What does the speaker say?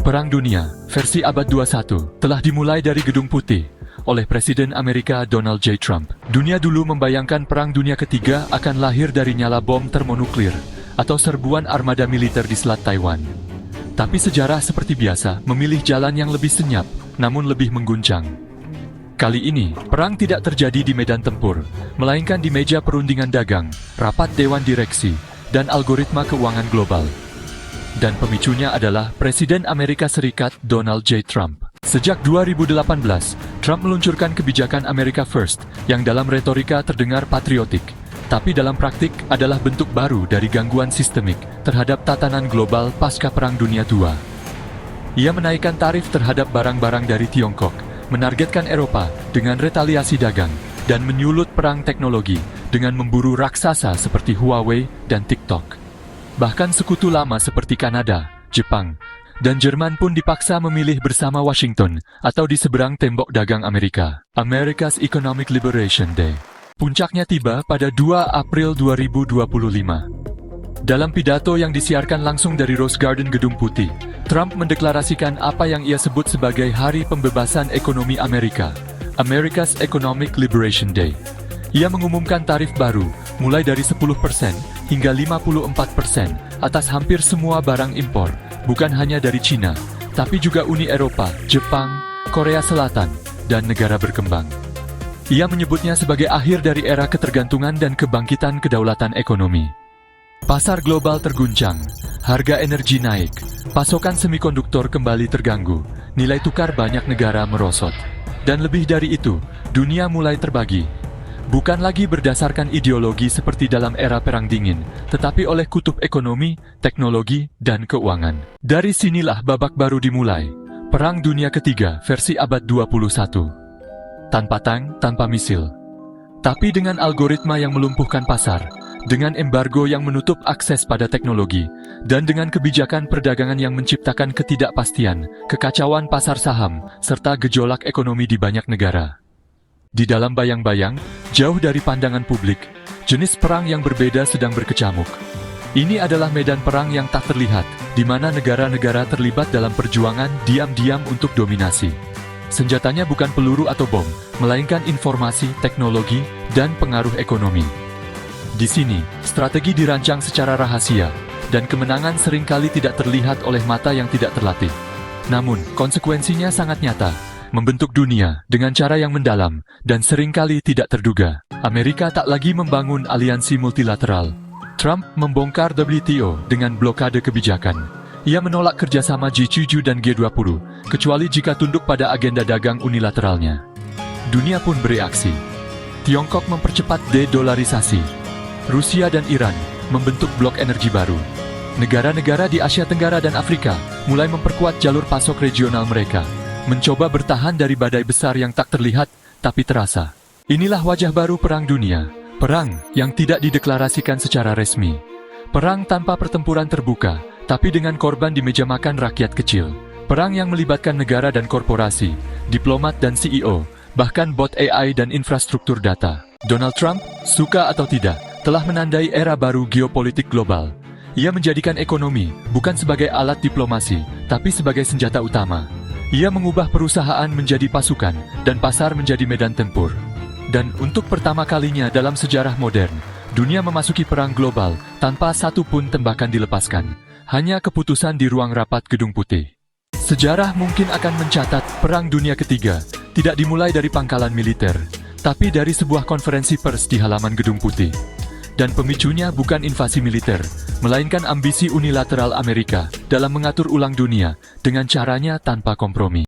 Perang Dunia, versi abad 21, telah dimulai dari Gedung Putih oleh Presiden Amerika Donald J. Trump. Dunia dulu membayangkan Perang Dunia Ketiga akan lahir dari nyala bom termonuklir atau serbuan armada militer di Selat Taiwan. Tapi sejarah seperti biasa memilih jalan yang lebih senyap, namun lebih mengguncang. Kali ini, perang tidak terjadi di medan tempur, melainkan di meja perundingan dagang, rapat Dewan Direksi, dan algoritma keuangan global. Dan pemicunya adalah Presiden Amerika Serikat Donald J. Trump. Sejak 2018, Trump meluncurkan kebijakan America First yang dalam retorika terdengar patriotik, tapi dalam praktik adalah bentuk baru dari gangguan sistemik terhadap tatanan global pasca Perang Dunia II. Ia menaikkan tarif terhadap barang-barang dari Tiongkok, menargetkan Eropa dengan retaliasi dagang, dan menyulut perang teknologi dengan memburu raksasa seperti Huawei dan TikTok. Bahkan sekutu lama seperti Kanada, Jepang, dan Jerman pun dipaksa memilih bersama Washington atau di seberang tembok dagang Amerika. America's Economic Liberation Day. Puncaknya tiba pada 2 April 2025. Dalam pidato yang disiarkan langsung dari Rose Garden Gedung Putih, Trump mendeklarasikan apa yang ia sebut sebagai Hari Pembebasan Ekonomi Amerika, America's Economic Liberation Day. Ia mengumumkan tarif baru, mulai dari 10% hingga 54% atas hampir semua barang impor, bukan hanya dari Cina, tapi juga Uni Eropa, Jepang, Korea Selatan, dan negara berkembang. Ia menyebutnya sebagai akhir dari era ketergantungan dan kebangkitan kedaulatan ekonomi. Pasar global terguncang, harga energi naik, pasokan semikonduktor kembali terganggu, nilai tukar banyak negara merosot. Dan lebih dari itu, dunia mulai terbagi. Bukan lagi berdasarkan ideologi seperti dalam era Perang Dingin, tetapi oleh kutub ekonomi, teknologi, dan keuangan. Dari sinilah babak baru dimulai, Perang Dunia Ketiga versi abad 21. Tanpa tank, tanpa misil. Tapi dengan algoritma yang melumpuhkan pasar, dengan embargo yang menutup akses pada teknologi, dan dengan kebijakan perdagangan yang menciptakan ketidakpastian, kekacauan pasar saham, serta gejolak ekonomi di banyak negara. Di dalam bayang-bayang, jauh dari pandangan publik, jenis perang yang berbeda sedang berkecamuk. Ini adalah medan perang yang tak terlihat, di mana negara-negara terlibat dalam perjuangan diam-diam untuk dominasi. Senjatanya bukan peluru atau bom, melainkan informasi, teknologi, dan pengaruh ekonomi. Di sini, strategi dirancang secara rahasia, dan kemenangan seringkali tidak terlihat oleh mata yang tidak terlatih. Namun, konsekuensinya sangat nyata. Membentuk dunia dengan cara yang mendalam dan seringkali tidak terduga. Amerika tak lagi membangun aliansi multilateral. Trump membongkar WTO dengan blokade kebijakan. Ia menolak kerjasama G7 dan G20, kecuali jika tunduk pada agenda dagang unilateralnya. Dunia pun bereaksi. Tiongkok mempercepat de-dolarisasi. Rusia dan Iran membentuk blok energi baru. Negara-negara di Asia Tenggara dan Afrika mulai memperkuat jalur pasok regional mereka, mencoba bertahan dari badai besar yang tak terlihat, tapi terasa. Inilah wajah baru Perang Dunia. Perang yang tidak dideklarasikan secara resmi. Perang tanpa pertempuran terbuka, tapi dengan korban di meja makan rakyat kecil. Perang yang melibatkan negara dan korporasi, diplomat dan CEO, bahkan bot AI dan infrastruktur data. Donald Trump, suka atau tidak, telah menandai era baru geopolitik global. Ia menjadikan ekonomi bukan sebagai alat diplomasi, tapi sebagai senjata utama. Ia mengubah perusahaan menjadi pasukan, dan pasar menjadi medan tempur. Dan untuk pertama kalinya dalam sejarah modern, dunia memasuki perang global tanpa satu pun tembakan dilepaskan. Hanya keputusan di ruang rapat Gedung Putih. Sejarah mungkin akan mencatat Perang Dunia Ketiga tidak dimulai dari pangkalan militer, tapi dari sebuah konferensi pers di halaman Gedung Putih. Dan pemicunya bukan invasi militer, melainkan ambisi unilateral Amerika dalam mengatur ulang dunia dengan caranya tanpa kompromi.